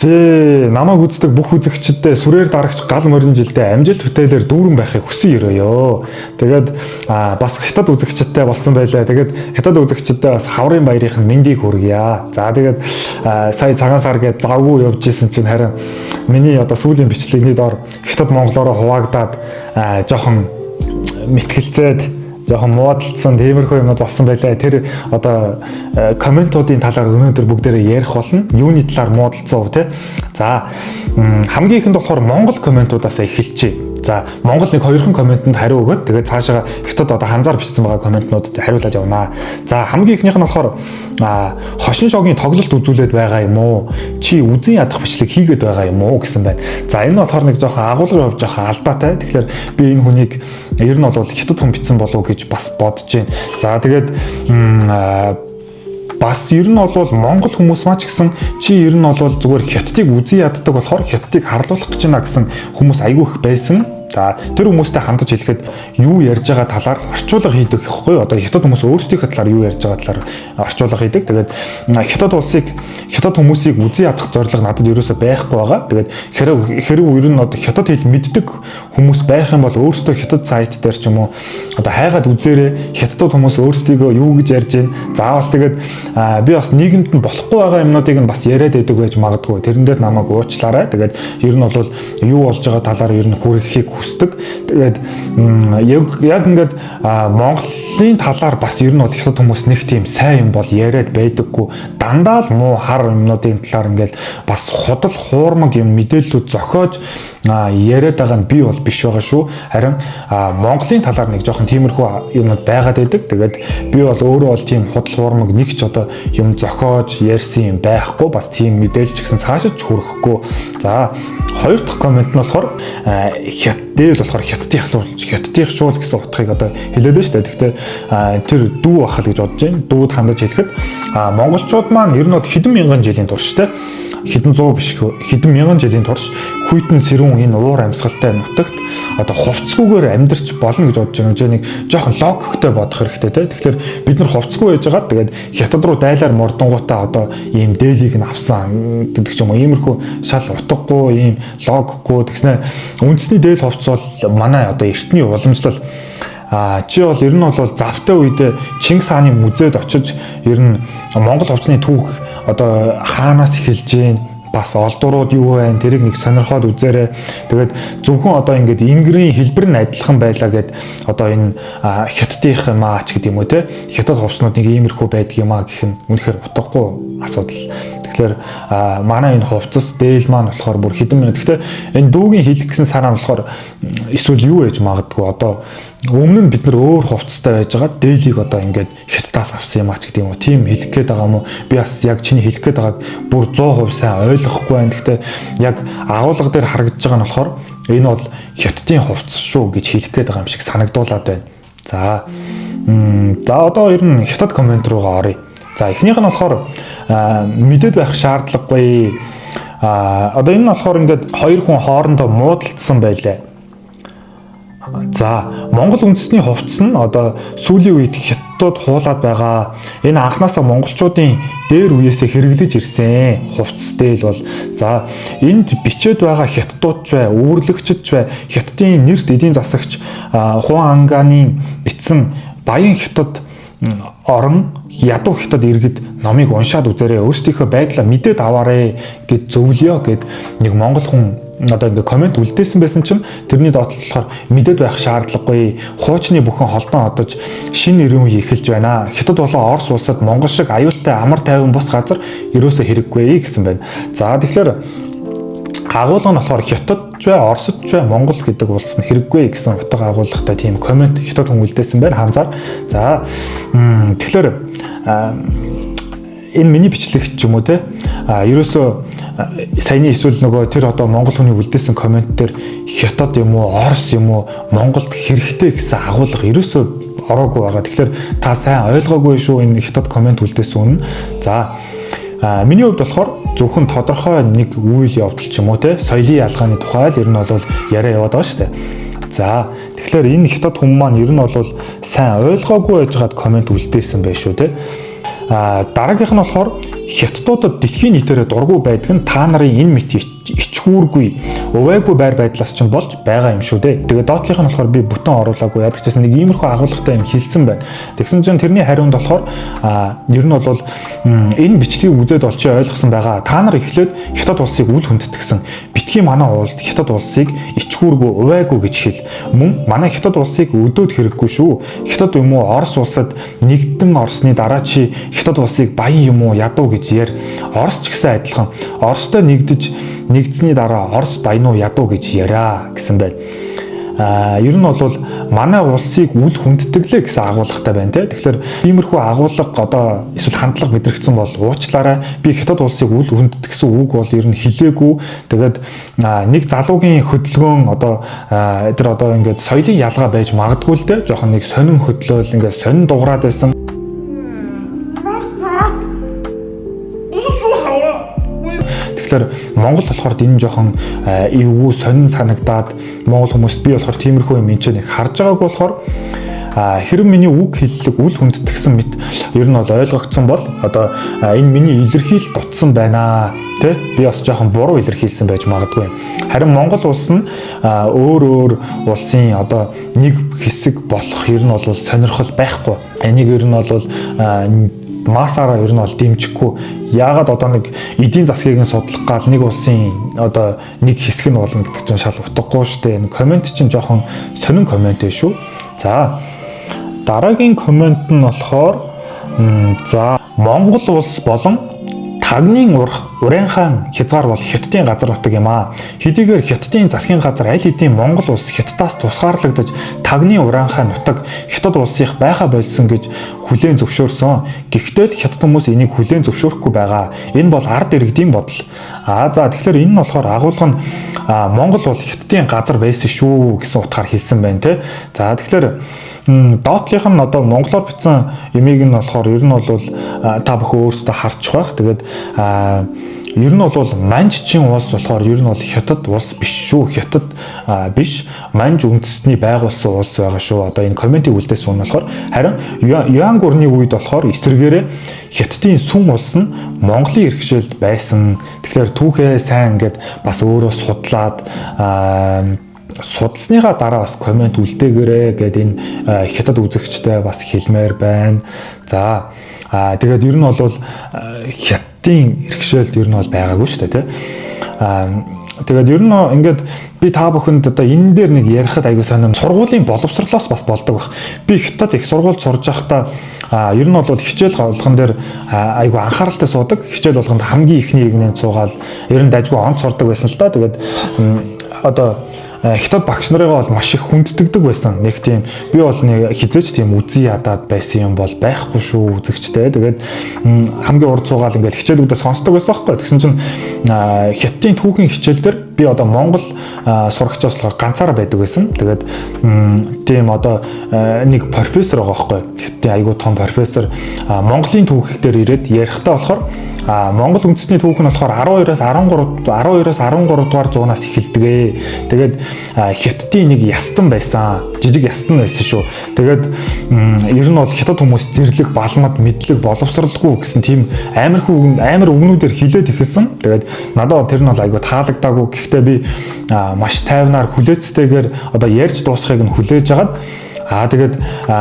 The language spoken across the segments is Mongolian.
Зээ намайг үздэг бүх үзэгчдэд сүрээр дарагч гал морин жилдээ амжилт бүтээлээр дүүрэн байхыг хүсэн өрөөё. Тэгээд бас хятад үзэгчдтэй болсон байлаа. Тэгээд хятад үзэгчдэд бас хаврын баярын мэндийг хүргье. За тэгээд сая цагаан сар гээд завгүй явж исэн чинь харин миний одоо сүүлийн бичлэгний доор хятад монголоороо хуваагдаад жоохон мэтгэлцээд жоохон муудалцсан тиймэрхүү юмуд болсон байлаа. Тэр одоо комментуудын талаар өнөөдөр бүгдээрээ ярих болно. Юуны талаар муудалцав те. За хамгийн ихэнд болохоор монгол комментуудаас эхэлчихье. За монгол нэг хоёрхан комментэнд хариу өгөөд тэгээд цаашаа хятад одоо ханзаар бичсэн байгаа комментнуудад хариулаад явнаа. За хамгийн ихнийх нь болохоор хошин шогийн тоглолт үзүүлээд байгаа юм уу? Чи үзэн ядах бичлэг хийгээд байгаа юм уу гэсэн байна. За энэ болохоор нэг жоохон агуулгын хувьд жоохон алдаатай. Тэгэхээр би энэ хүнийг ер нь бол хятад хүн бичсэн болов уу гэж бас бодож байна. За тэгээд бас ер нь бол монгол хүмүүс маа ч гэсэн чи ер нь бол зүгээр хятадыг үзэн яддаг болохоор хятадыг харлуулах гэж байна гэсэн хүмүүс айгүй их байсан. За тэр хүмүүстэй хандаж хэлэхэд юу ярьж байгаа талаар орчуулга хийдэг гэхгүй. Одоо хятад хүмүүс өөрсдийнхөө талаар юу ярьж байгаа талаар орчуулга хийдэг. Тэгээд хятад хүмүүсийг үзэн ядах зорилго надад ерөөсөй байхгүй байгаа. Тэгээд хэрэг ер нь одоо хятад хэл мэддэг хүмүүс байх юм бол өөрсдөө хятад сайт дээр ч юм уу одоо хайгаад үзээрэй. Хятадууд хүмүүс өөрсдийгөө юу гэж ярьж байна. За бас тэгээд би бас нийгэмд нь болохгүй байгаа юмнуудыг нь бас яриад байдаг байж магадгүй. Тэрэн дээр намайг уучлаарай. Тэгээд ер нь бол юу болж байгаа талаар ер нь хүргэхийг хүсдэг. Тэгээд яг ингээд Монголын талаар бас ер нь бол хятад хүмүүс нэг тийм сайн юм бол яриад байдаггүй. Дандаа л муу хар юмнуудын талаар ингээд бас худал хуурмаг юм мэдээллүүд зохиож яриад байгаа нь би бол биш байгаа шүү. Харин Монголын талаар нэг жоохон тиймэрхүү юмнууд байгаад байдаг. Тэгээд би бол өөрөө бол тийм худал хуурмаг нэг ч одоо юм зохиож ярьсан юм байхгүй. Бас тийм мэдээлж гэсэн цаашаа ч хүрэхгүй. За хоёр дахь комент нь болохоор дээд болохоор хятадын шуул гэсэн утгыг одоо хэлээд байна шүү дээ. Гэхдээ тэр дүү ахал гэж бодож байна. Дүүд хандаж хэлэхэд монголчууд маань ер нь хэдэн мянган жилийн турш те хэдэн зуун биш хэдэн мянган жилийн турш хүйтэн сэрүүн энэ уур амьсгалтай нутагт одоо хувцсгүйгээр амьдарч болно гэж бодож байгаа. Нэг жоохон логиктэй бодох хэрэгтэй те. Тэгэхээр бид нар хувцсгүй байж байгаа. Тэгээд хятад руу дайлаар мордонгуудаа одоо ийм дээлийг нь авсан гэдэг ч юм уу. Иймэрхүү шал утгагүй ийм логикгүй тэгснэ үндэсний дээл хувцс бол манай одоо эртний уламжлал чи бол ер нь бол завтай үед Чингис хааны музейд очиж ер нь Монгол хувцсны түүх одоо хаанаас эхэлж гин бас олдурууд юу вэ? Тэрийг нэг сонирхоод үзээрэй. Тэгээд зөвхөн одоо ингээд ингэрийн хэлбэр нь адилхан байлаа гэд одоо энэ хятадынх маач гэдэг юм уу те хятад хувцснууд нэг иймэрхүү байдаг юм а гэх нь үнэхээр утгагүй асуудал. Тэгэхээр манай энэ хувцас дээл маань болохоор бүр хэдэн минут. Гэхдээ энэ дүүгийн хэлэх гэсэн санаа нь болохоор эсвэл юу ээж магадгүй одоо өмнө нь бид нар өөр хувцастай байж байгаа дээлийг одоо ингээд хятадаас авсан юм а ч гэдэг юм уу. Тийм хэлэх гээд байгаа юм уу? Би бас яг чиний хэлэх гээд байгааг бүр 100% сайн ойлгохгүй байна. Гэхдээ яг агуулга дээр харагдаж байгаа нь болохоор энэ бол хятадын хувцас шүү гэж хэлэх гээд байгаа юм шиг санагдуулаад байна. За одоо ер нь хятад коммент руугаа оръё. За эхнийх нь болохоор мэдээд байх шаардлагагүй. Одоо энэ нь болохоор ингээд хоёр хүн хоорондоо муудалцсан байлаа. За Монгол үндэсний хувцас нь одоо сүүлийн үед хятадууд хуулаад байгаа. Энэ анхнаасаа монголчуудын дээр үеэсээ хэрэглэж ирсэн хувцас дээл бол за энд бичээд байгаа хятадууд ч бай, өвөрлөгчд ч бай, хятадын нэрт эдийн засагч Хуан Ангааны бичсэн Баян хятад орон ядуу хятад иргэд номыг уншаад үзээрэй. Өөрсдийнхөө байдлаа мэдээд аваарэ гэд зөвлөё гэд нэг монгол хүн одоо ингээ комент үлдээсэн байсан чинь тэрний доотлол болохоор мэдээд байх шаардлагагүй. Хуучны бүхэн холдон одож шинэ эрүүн үе эхэлж байна. Хятад болон Орос улсад Монгол шиг аюултай амар тайван бус газар ерөөсөө хэрэггүй гэсэн байна. За тэгэхээр агуулга нь болохоор хятад ч бай, Оросд ч бай, Монгол гэдэг улс нь хэрэггүй гэсэн утга агуулгатай тийм комент хятад хүн үлдээсэн байна ханзаар. За тэгэхээр энэ миний бичлэгч ч юм уу те ерөөсөө саяны эсвэл нөгөө тэр одоо монгол хүний үлдээсэн коммент дээр хятад юм уу, Орос юм уу, Монголд хэрэгтэй гэсэн агуулга ерөөсөө ороогүй байгаа. Тэгэхээр та сайн ойлгоогүй шүү энэ хятад коммент үлдээсэн үнэ. За миний хувьд болохоор зөвхөн тодорхой нэг үйл явдал ч юм уу те соёлын ялгааны тухай л ер нь бол яриа яваад байгаа шүү дээ. За тэгэхээр энэ хятад хүмүүс маань ер нь бол сайн ойлгоогүй байж гад коммент үлдээсэн байх шүү те. Дараагийнх нь болохоор хятадуудад дэлхийн нийтээрээ дургүй байдаг нь та нарын энэ мэт ичхүүргүй увайгүй байр байдлаас ч болж байгаа юм шүү дээ. Тэгээд доотлих нь болохоор би бүтэн оруулаагүй яадаг ч гэсэн нэг иймэрхүү агуулгатай юм хэлсэн байна. Тэгсэн чинь тэрний хариунд болохоор ер нь бол энэ бичлэгийг үзээд олж ойлгосон байгаа. Та нар эхлээд хятад улсыг үл хүндэтгсэн. Битгий манай уулд хятад улсыг ичхүүргүй увайгүй гэж хэл. Мөн манай хятад улсыг өдөөд хэрэггүй шүү. Хятад юм уу Орос улсад нэгдэн орсны дараа чи хятад улсыг баян юм уу ядуу гэж яар. Орос ч гэсэн адилхан. Оростой нэгдсэний дараа Орос баян уу ядуу гэж яриа гэсэн байна. Ер нь бол манай улсыг үл хүндэтгэлээ гэсэн агуулгатай байна те. Тэгэхээр иймэрхүү агуулга одоо эсвэл хандлага мэдрэгдсэн бол уучлаарай. Би хятад улсыг үл хүндэтгсэн үг бол ер нь хэлээгүй. Тэгээд нэг залуугийн хөдөлгөөн одоо тэр одоо ингээд соёлын ялгаа байж магадгүй л те. Жохон нэг сонин хөдлөөл ингээд сонин дуурайд байсан. Тэгэхээр Монгол болохоор энэ жоохон эвгүй сонин санагдаад монгол хүмүүст би болохоор тиймэрхүү юм энэ нэг харж байгаагүй болохоор хэрэв миний үг хэллэг үл хүндэтгсэн мэт ер нь бол ойлгогдсон бол одоо энэ миний илэрхийлэл дутсан байна тэ би бас жоохон буруу илэрхийлсэн байж магадгүй. Харин Монгол улс нь өөр улсын одоо нэг хэсэг болох ер нь бол сонирхол байхгүй. Энийг ер нь бол масаараа ер нь бол дэмжихгүй. Яагаад одоо нэг эдийн засгийг нь судлах гал нэг улсын одоо нэг хэсэг нь болно гэдэг чинь шал утгагүй шүү дээ. Энэ комент чинь жоохон сонин комент шүү. За дараагийн комент нь болохоор за Монгол улс болон Тагнын Уран хаан хязгаар бол Хятадын газар нутаг юм аа. Хэдийгээр Хятадын засгийн газар аль хэдийн Монгол улс Хятадаас тусгаарлагдаж Тагнын Уран хаан нутаг Хятад улсынх байха болсон гэж хүлээн зөвшөөрсөн. Гэхдээ л Хятад хүмүүс энийг хүлээн зөвшөөрөхгүй байгаа. Энэ бол ард иргэдийн бодол. За тэгэхээр энэ нь болохоор агуулга нь Монгол бол Хятадын газар байсан шүү гэсэн утгаар хэлсэн байна те. За тэгэхээр доотлих нь одоо монголоор бичсэн ямиг нь болохоор ер нь бол та бүхэн өөрсдөө харчих байх. Тэгээд ер нь бол Манжчин улс болохоор ер нь бол Хятад улс биш шүү. Хятад биш Манж үндэстний байгуулсан улс байгаа шүү. Одоо энэ комментиг үлдээсэн нь болохоор харин Юан гүрний үед болохоор эсрэгээрээ Хятадын сүм улс нь Монголын иргэшээлд байсан. Тэгэхээр түүхээ сайн ингээд бас өөрөө судлаад судалсныхаа дараа бас комент үлдээгээрэй гэдэг энэ хятад үзэгчтэй бас хэлмээр байна. За тэгээд ер нь бол хятадын иргэшээлд ер нь бол байгаагүй шүү дээ тий. Тэгээд ер нь ингээд би та бүхэнд одоо энэ дээр нэг ярихад аягүй сонирм сургуулийн боловсрлоос бас болдог баг. Би хятад их сургуульд сурж байхдаа ер нь бол хичээл болгон дээр аягүй анхааралтай суудаг. Хичээл болгонд хамгийн ихний игнэнд суугаал ер нь дажгүй онц сурдаг байсан л та. Тэгээд одоо хятад багш нарыгаа бол маш их хүнддэгдэг байсан. Нэг тийм би бол нэг хизээч тийм үзий ядаад байсан юм бол байхгүй шүү үзэгчтэй. Тэгээд хамгийн урд суугаал ингээл хичээлүүдээ сонсдог байсан байхгүй. Тэгсэн чинь хятадын түүхийн хичээл дээр би одоо Монгол сурагчаас болохоор ганцаараа байдаг байсан. Тэгээд тийм одоо нэг профессор байгаа байхгүй. Хятадын айгүй том профессор Монголын түүх дээр ирээд ярихдаа болохоор Монгол үндэсний түүх нь болохоор 12-аас 13 дугаар зуунаас эхэлдэг. Тэгээд хятадын нэг ястан байсан. Жижиг ястан байсан шүү. Тэгээд ер нь бол хятад хүмүүс зэрлэг, балмад, мэдлэг, боловсралгүй гэсэн тийм амар үгнүүдээр хилээд ихэлсэн. Тэгээд надад тэр нь бол айгүй таалагдаагүй. Гэхдээ би маш тайвнаар хүлээцтэйгээр одоо ярьж дуусахыг нь хүлээж агаад тэгээд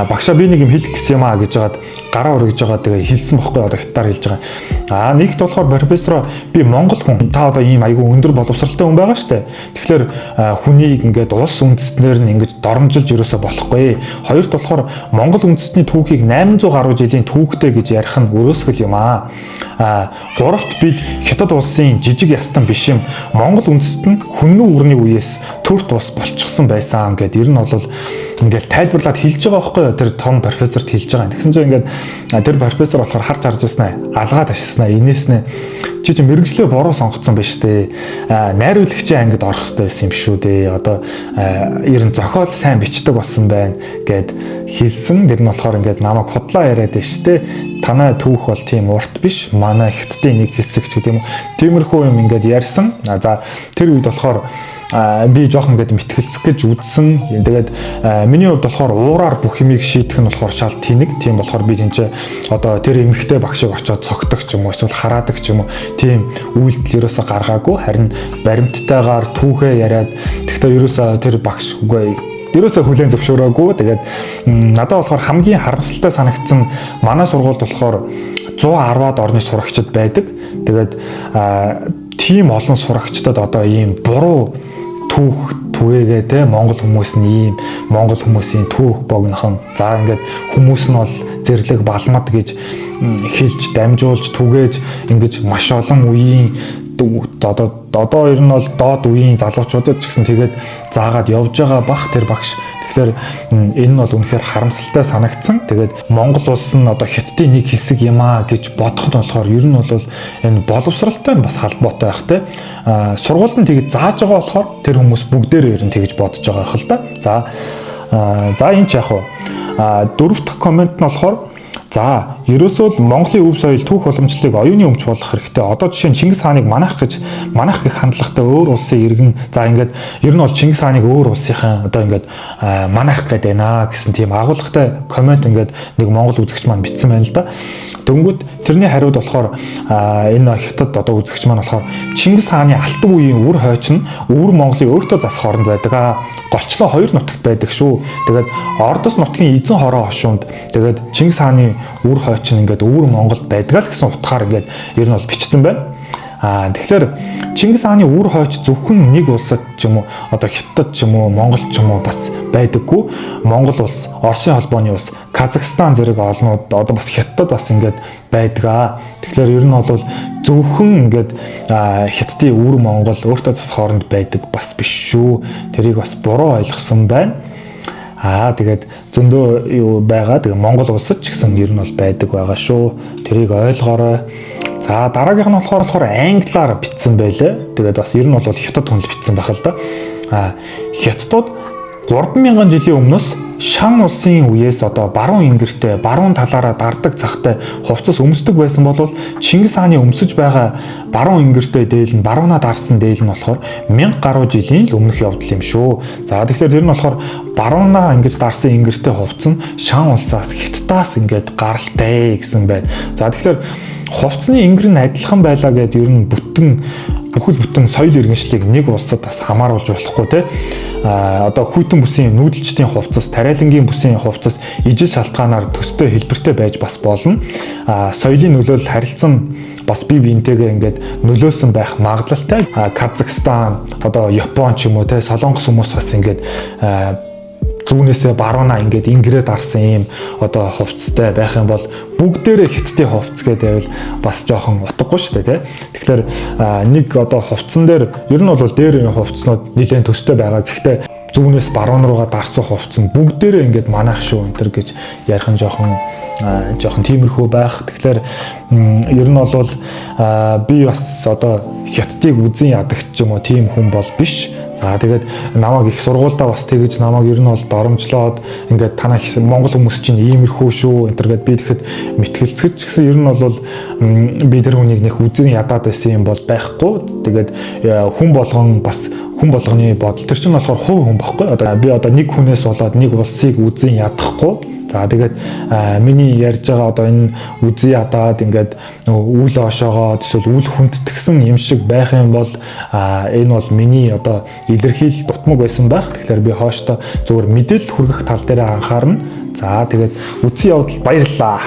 багшаа би нэг юм хэлэх гэсэн юм аа гэж жагаад гараа өргөж байгаа тэгээ хэлсэн бохгүй одоо хятадаар хэлж байгаа. Нэгт болохоор профессор би монгол хүн та одоо ийм айгүй өндөр боловсралтай хүн байгаа штэ. Тэгэхээр хүнийг ингээд улс үндэстнээр нь ингэж доромжилж ерөөсө болохгүй. Хоёрт болохоор монгол үндэстний түүхийг 800 гаруй жилийн түүхтэй гэж ярих нь өрөөсгөл юм аа. Гуравт бид хятад улсын жижиг ястан биш юм. Монгол үндэст нь хүннүү үрний үеэс төрт ус болчихсон байсан гэд ер нь бол ингээд тайлбарлаад хэлж байгаа байхгүй тэр том профессорт хэлж байгаа. Тэгсэн чинь ингээд тэр профессор болохоор харж харжснаа алгаа ташснаа инээснэ чи мэрэгжлээ буруу сонгоцсон байж тээ. Найруулагчийн ангид орох хэрэгтэй байсан юм шүү дээ. Одоо ер нь зохиол сайн бичдэг болсон байна гэд хэлсэн. Тэр нь болохоор ингээд намайг худлаа яриад байна штэ. Танай түүх бол тийм урт биш. Манай хятадын нэг хэсэг ч гэдэг юм. Тиймэрхүү юм ингээд ярьсан. За тэр үед болохоор би жоохон ингээд мэтгэлцэх гэж үзсэн. Тэгээд миний хувьд болохоор уураар бүх юмыг шийдэх нь болохоор шал тэнэг. Тийм болохоор би тэнцээ одоо тэр эмэгтэй багшийг очоод цогтөг ч юм уу эсвэл хараадаг ч юм уу тийм үйлдэл ерөөсө гаргаагүй. Харин баримттайгаар түүхээ яриад тэгтээ ерөөсө тэр багш үгүй ерөөсө хүлээн зөвшөөрөөгүй. Тэгээд надад болохоор хамгийн харамсалтай санагдсан манай сургуульд болохоор 110-аад орны сурагчид байдаг. Тэгээд тийм олон сурагчдад одоо ийм буруу түгээгээ те Монгол хүмүүс нь ийм Монгол хүмүүсийн түүх богинохон за ингээд хүмүүс нь бол зэрлэг балмад гэж хэлж дамжуулж түгээж ингэж маш олон үеийн одоо ер нь бол доод үеийн залуучуудад ч гэсэн тэгээд заагаад явж байгаа бах тэр багш. Тэгэхээр энэ нь бол үнэхээр харамсалтай санагдсан. Тэгээд Монгол улс нь одоо Хятадын нэг хэсэг юм аа гэж бодох нь болохоор ер нь бол энэ боловсралтай бас холбоотой байх те. Сургуульд нь тэгж зааж байгаа болохоор тэр хүмүүс бүгдээрээ ер нь тэгж бодож байгаа хэл та. За энэ ч яг хуу. Дөрөв дахь коммент нь болохоор за ерөөсөө л Монголын өв соёл түүх уламжлалыг оюуны өмч болгох хэрэгтэй. Одоо жишээ нь Чингис хааныг манайх гэх хандлагатай өөр улсын иргэн за ингээд ер нь бол Чингис хааныг өөр улсынхан одоо ингээд манайх гэдэг байна гэсэн тийм агуулгатай коммент ингээд нэг монгол үзэгч маань бичсэн байна л да. Дөнгөд тэрний хариуд болохоор энэ Хятад одоо үзэгч маань болохоор Чингис хааны алтан үеийн үр хойч нь өвөр Монголын өөртөө засах хооронд байдаг. Голчлоо хоёр нутагт байдаг шүү. Тэгээд Ордос нутгийн эзэн хороо хошуунд тэгээд Чингис хааны үр хойч нь ингээд өвөр Монголд байдаг л гэсэн утгаар ингээд ер нь бол бичсэн байна. Тэгэхээр Чингис хааны үр хойч зөвхөн нэг улсад ч юм уу одоо Хятад ч юм уу Монгол ч юм уу бас байдаггүй. Монгол улс, Оросын холбооны улс, Казахстан зэрэг олнууд одоо бас Хятад бас ингээд байдаг. Тэгэхээр ер нь бол зөвхөн ингээд Хятадын үр Монгол өөртөө засах хооронд байдаг бас биш шүү. Тэрийг бас буруу ойлгосон байна. Тэгээд зөндөө юу байгаа. Тэгээ Монгол улсад ч гэсэн ер нь бол байдаг байгаа шүү. Тэрийг ойлгоорой. За дараагийнх нь болохоор англиар бичсэн байлээ. Тэгээд бас ер нь бол Хятад хүнл бичсэн байх л да. Хятадууд 3000 жилийн өмнөөс Шан улсын үеэс одоо баруун ингэртэй, баруун талаараа дардаг захтай хувцас өмсдөг байсан бол Чингис хааны өмсөж байгаа баруун ингэртэй дээл нь баруунаа дарсан дээл нь болохоор 1000 гаруй жилийн л өмнөх явдал юм шүү. За тэгэхээр ер нь болохоор баруунаа ингэж дарсан ингэртэй хувцас нь Шан улсаас Хятадаас ингэж гаралтай гэсэн байна. За тэгэхээр хувцсны ингэр нь адилхан байлаа гэдээ ер нь бүхэл бүтэн соёл иргэншлийг нэг улсад бас хамааруулж болохгүй те. Одоо хүйтэн бүсийн нүүдэлчдийн хувцас, тариалангийн бүсийн хувцас ижил шалтгаанаар төстэй хэлбэртэй байж бас болно. Соёлын нөлөөлөл харилцан бас бие биентэйгээ ингээд нөлөөсөн байх магадлалтай. Казахстан, одоо Япон ч юм уу те, Солонгос хүмүүс бас ингээд зүүнээсээ баруунаа ингээд ингэрээ дарсан юм одоо хувцастай байх юм бол бүгдээрээ Хятадын хувцас гэдэг бас жоохон утгагүй шүү дээ тий. Тэгэхээр нэг одоо хувцсан дээр ер нь бол дээр хувцснууд нэлээд төстэй байгаа. Гэхдээ зүүнээс баруун руугаа дарсан хувцас нь бүгдээрээ ингээд манайх шүү энэ төр гэж ярих нь жоохон тиймэрхүү байх. Тэгэхээр ер нь бол би бас одоо Хятадыг үзэн ядагч ч юм уу тийм хүн бол биш. За тэгээд намайг их сургуультай бас тэгэж намайг ер нь бол доромжлоод ингээд танаа Монгол хүмүүс чинь иймэрхүү шүү энэ төр гэд би тэгэхэд мэтгэлцэж гэсэн ер нь бол би тэр хүнийг нэг үзэн ядаад байсан юм бол байхгүй. Тэгээд хүн болгоны бодол тэр чинь болохоор хувь хүн байхгүй. Одоо би одоо нэг хүнээс болоод нэг улсыг үзэн ядахгүй. За тэгээд миний ярьж байгаа одоо энэ үзий ядаад ингээд үл ошоогоо эсвэл үл хүндтгсэн юм шиг байх юм бол энэ бол миний одоо илэрхийлэл дутмаг байсан байх. Тэгэхээр би хооштой зөвхөн мэдээлэл хүргэх тал дээр анхаарна. За тэгээд үзий явдал баярлалаа.